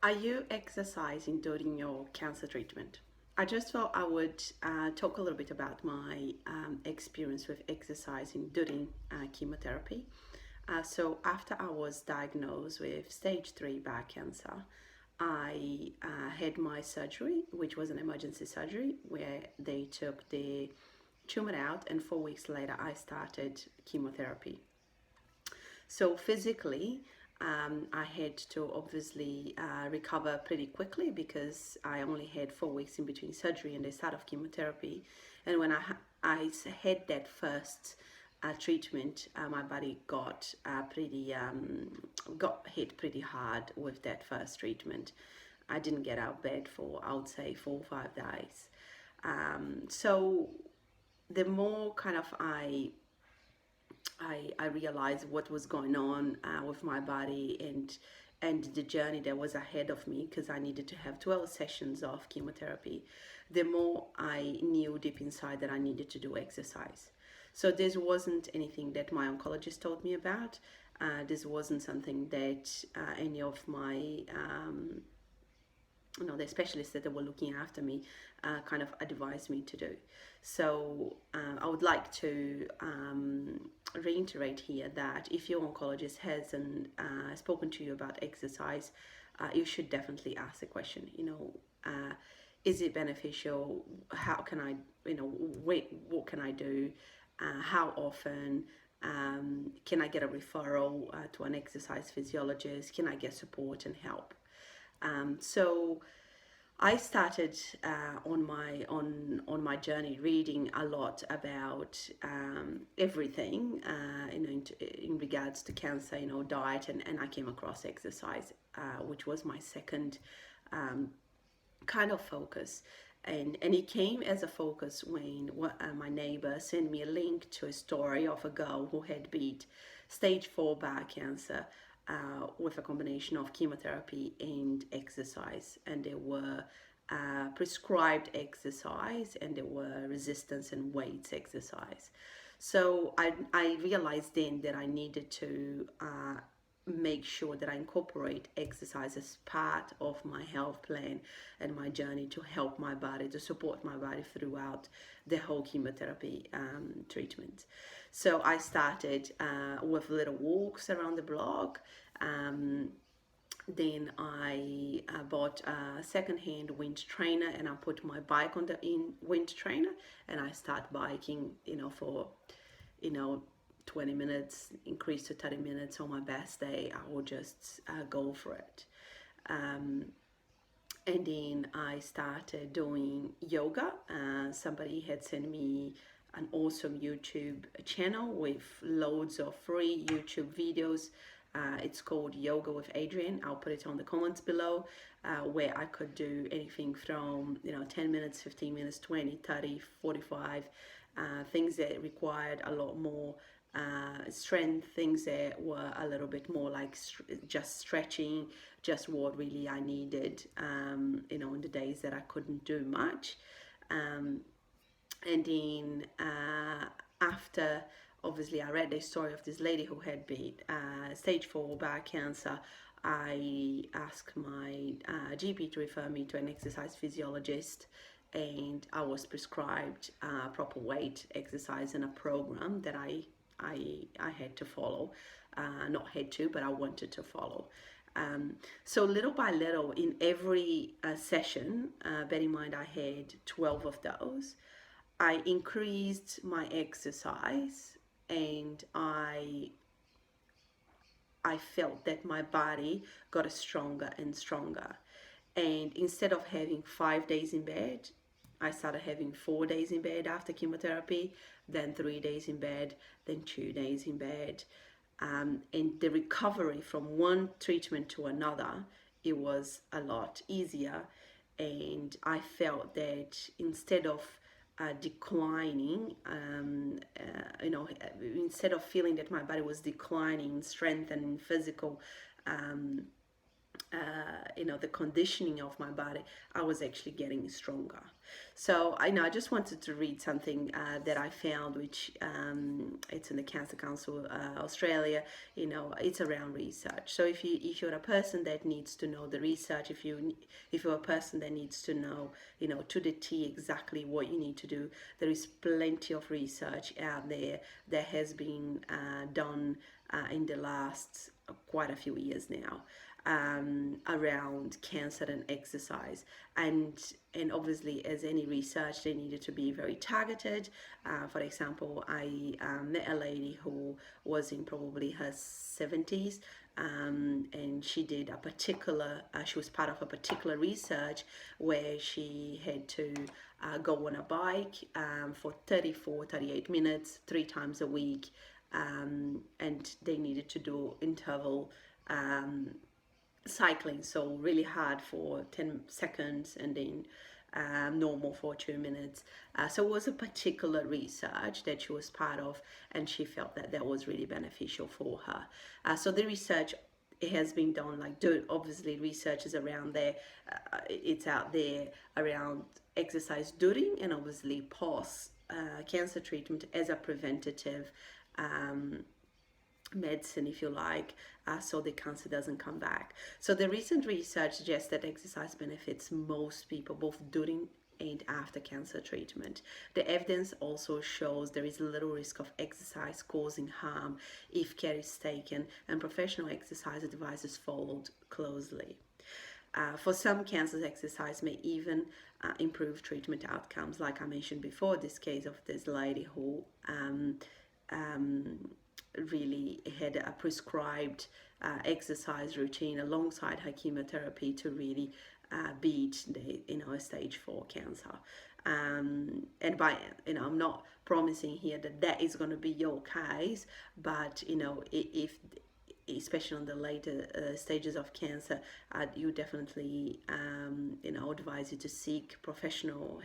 Are you exercising during your cancer treatment? I just thought I would talk a little bit about my experience with exercising during chemotherapy. So, after I was diagnosed with stage 3 bowel cancer, I had my surgery, which was an emergency surgery where they took the tumor out, and 4 weeks later, I started chemotherapy. So physically, I had to obviously recover pretty quickly because I only had 4 weeks in between surgery and the start of chemotherapy. And when I had that first treatment, my body got hit pretty hard with that first treatment. I didn't get out of bed for, I would say, 4 or 5 days. So the more kind of I realized what was going on with my body and the journey that was ahead of me because I needed to have 12 sessions of chemotherapy, the more I knew deep inside that I needed to do exercise. So this wasn't anything that my oncologist told me about. This wasn't something that any of my the specialists that were looking after me kind of advised me to do. So I would like to reiterate here that if your oncologist hasn't spoken to you about exercise, you should definitely ask the question. Is it beneficial? How can I, what can I do? How often? Can I get a referral to an exercise physiologist? Can I get support and help? So I started on my journey reading a lot about everything in regards to cancer, diet, and I came across exercise, which was my second kind of focus. And it came as a focus when my neighbor sent me a link to a story of a girl who had beat stage 4 bowel cancer with a combination of chemotherapy and exercise. And there were prescribed exercise and there were resistance and weights exercise. So I realized then that I needed to make sure that I incorporate exercise as part of my health plan and my journey to help my body, to support my body throughout the whole chemotherapy treatment. So I started with little walks around the block. Then I bought a second-hand wind trainer and I put my bike on the wind trainer and I start biking, for, you know, 20 minutes, increase to 30 minutes on my best day. I will just go for it. And then I started doing yoga. Somebody had sent me an awesome YouTube channel with loads of free YouTube videos. It's called Yoga with Adriene. I'll put it on the comments below, where I could do anything from 10 minutes, 15 minutes, 20, 30, 45, things that required a lot more strength, things that were a little bit more like just stretching, just what really I needed, in the days that I couldn't do much. And then after, obviously, I read the story of this lady who had been stage 4 bowel cancer. I asked my GP to refer me to an exercise physiologist, and I was prescribed proper weight exercise and a program that I had to follow. Not had to, but I wanted to follow. So little by little, in every session, bear in mind I had 12 of those, I increased my exercise, and I felt that my body got stronger and stronger. And instead of having 5 days in bed, I started having 4 days in bed after chemotherapy, then 3 days in bed, then 2 days in bed. And the recovery from one treatment to another, it was a lot easier. And I felt that instead of declining, instead of feeling that my body was declining in strength and in physical the conditioning of my body, I was actually getting stronger. So I just wanted to read something that I found, which it's in the Cancer Council Australia. It's around research. So if you're a person that needs to know the research, if you're a person that needs to know, to the T exactly what you need to do, there is plenty of research out there that has been done in the last quite a few years now, around cancer and exercise, and obviously, as any research, they needed to be very targeted. For example, I met a lady who was in probably her 70s, and she did a particular she was part of a particular research where she had to go on a bike for 38 minutes 3 times a week, and they needed to do interval cycling, so really hard for 10 seconds and then normal for 2 minutes. So it was a particular research that she was part of, and she felt that that was really beneficial for her. So the research, it has been done, obviously research is around there, it's out there around exercise during and obviously post cancer treatment as a preventative medicine, if you like, so the cancer doesn't come back. So the recent research suggests that exercise benefits most people both during and after cancer treatment. The evidence also shows there is little risk of exercise causing harm if care is taken and professional exercise advice is followed closely. For some cancers, exercise may even improve treatment outcomes, like I mentioned before, this case of this lady who really had a prescribed exercise routine alongside her chemotherapy to really beat the stage 4 cancer. And by I'm not promising here that that is going to be your case, but if especially on the later stages of cancer, you definitely advise you to seek professional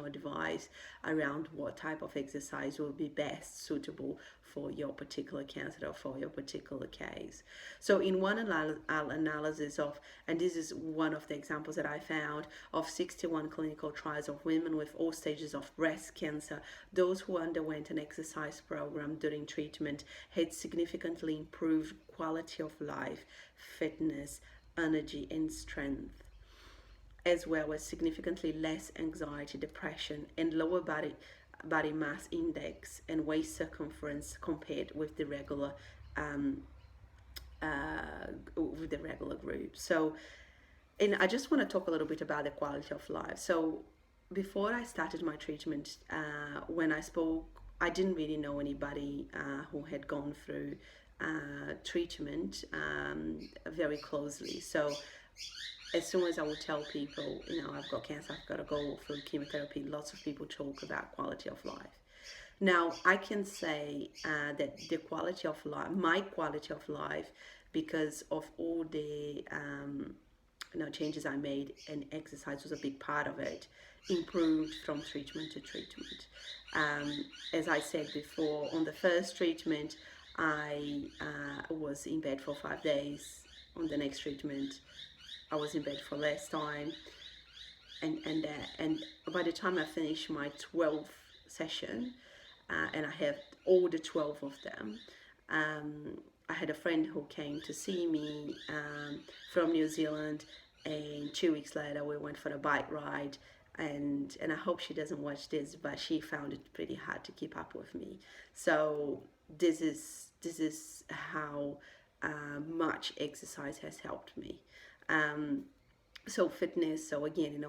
advice around what type of exercise will be best suitable for your particular cancer or for your particular case. So in one analysis of, and this is one of the examples that I found, of 61 clinical trials of women with all stages of breast cancer, those who underwent an exercise program during treatment had significantly improved quality of life, fitness, energy, and strength, as well as significantly less anxiety, depression, and lower body mass index and waist circumference compared with the regular group. So, and I just want to talk a little bit about the quality of life. So before I started my treatment, when I spoke, I didn't really know anybody who had gone through treatment very closely. So as soon as I would tell people, I've got cancer, I've got to go through chemotherapy, lots of people talk about quality of life. Now, I can say that the quality of life, my quality of life, because of all the changes I made, and exercise was a big part of it, improved from treatment to treatment. As I said before, on the first treatment, I was in bed for 5 days. On the next treatment, I was in bed for less time, and by the time I finished my 12th session, and I had all the 12 of them, I had a friend who came to see me from New Zealand, and 2 weeks later we went for a bike ride, and I hope she doesn't watch this, but she found it pretty hard to keep up with me. So this is how much exercise has helped me. So fitness, so again,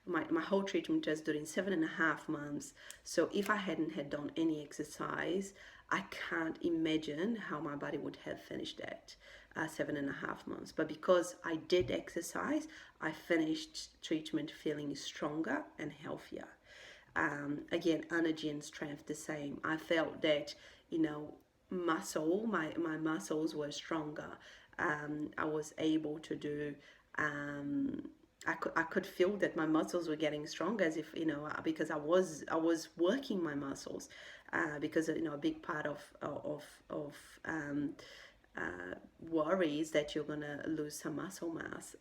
my whole treatment was during 7.5 months. So if I hadn't had done any exercise, I can't imagine how my body would have finished that 7.5 months. But because I did exercise, I finished treatment feeling stronger and healthier. Again, energy and strength the same. I felt that, my muscles were stronger. I was able to do, I could feel that my muscles were getting stronger, as if, because I was working my muscles, because, a big part of worries that you're gonna lose some muscle mass,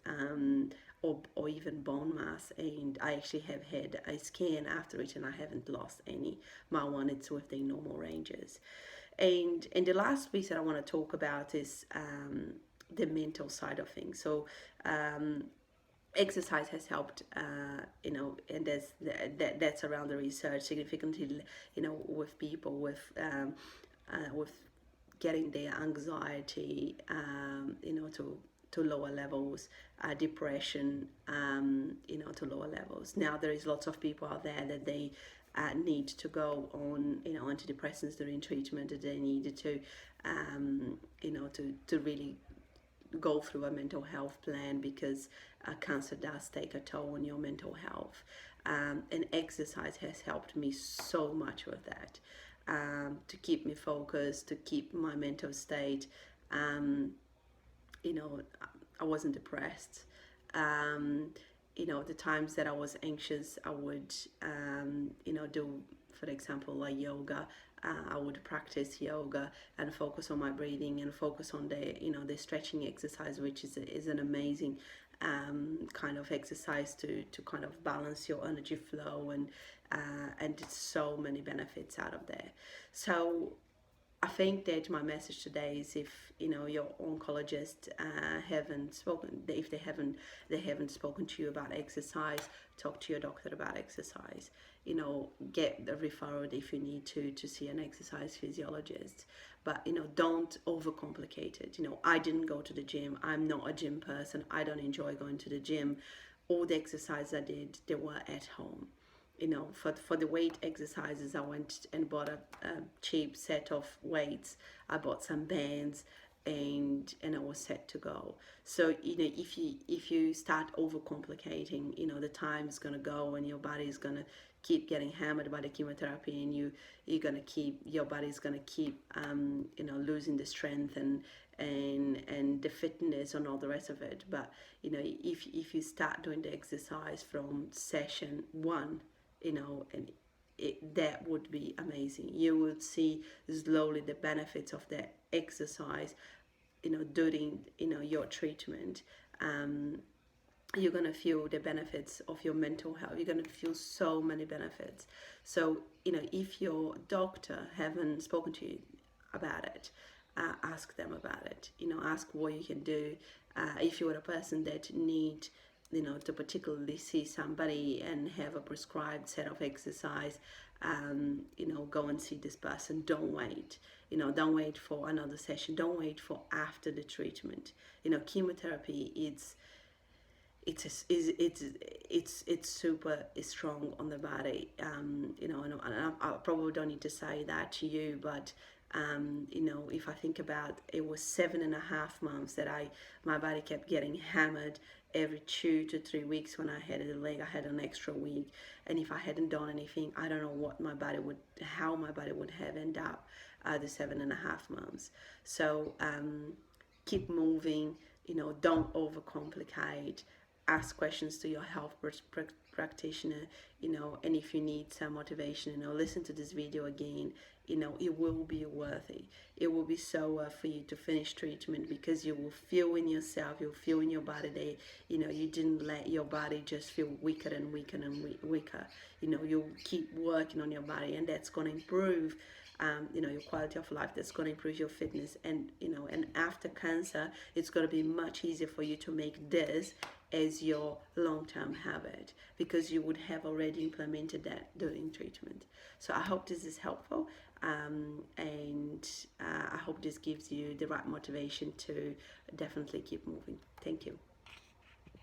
or even bone mass. And I actually have had a scan after it, and I haven't lost any. My one, it's within normal ranges. And the last piece that I want to talk about is the mental side of things. So exercise has helped, and that's around the research significantly, with people with getting their anxiety, to lower levels, depression, to lower levels. Now there is lots of people out there that they need to go on, antidepressants during treatment, that they needed to, to really go through a mental health plan, because cancer does take a toll on your mental health. And exercise has helped me so much with that, to keep me focused, to keep my mental state. I wasn't depressed. The times that I was anxious, I would, do, for example, like yoga. I would practice yoga and focus on my breathing and focus on the stretching exercise, which is an amazing kind of exercise to kind of balance your energy flow, and so many benefits out of there. So I think that my message today is, if your oncologist haven't spoken, if they haven't spoken to you about exercise, talk to your doctor about exercise. Get the referral if you need to see an exercise physiologist, but don't overcomplicate it. I didn't go to the gym. I'm not a gym person. I don't enjoy going to the gym. All the exercises I did, they were at home. For the weight exercises, I went and bought a cheap set of weights. I bought some bands, and I was set to go. So if you start overcomplicating, the time is gonna go, and your body is gonna keep getting hammered by the chemotherapy, and your body's gonna keep losing the strength and the fitness and all the rest of it. But if you start doing the exercise from session one, and that would be amazing. You would see slowly the benefits of the exercise, during your treatment. You're gonna feel the benefits of your mental health. You're gonna feel so many benefits. So if your doctor haven't spoken to you about it, ask them about it. Ask what you can do. If you're a person that need to particularly see somebody and have a prescribed set of exercise, go and see this person. Don't wait. Don't wait for another session. Don't wait for after the treatment. Chemotherapy, it's super strong on the body. And I probably don't need to say that to you, but if I think about, it was 7.5 months that my body kept getting hammered every 2 to 3 weeks. When I had a leg, I had an extra week, and if I hadn't done anything, I don't know how my body would have ended up the 7.5 months. So keep moving. Don't overcomplicate. Ask questions to your health practitioner, and if you need some motivation, listen to this video again. It will be worth it. It will be so worth for you to finish treatment, because you will feel in yourself, you'll feel in your body that you didn't let your body just feel weaker and weaker and weaker. You'll keep working on your body, and that's going to improve your quality of life. That's going to improve your fitness, and and after cancer, it's going to be much easier for you to make this as your long-term habit, because you would have already implemented that during treatment. So I hope this is helpful, and I hope this gives you the right motivation to definitely keep moving. Thank you.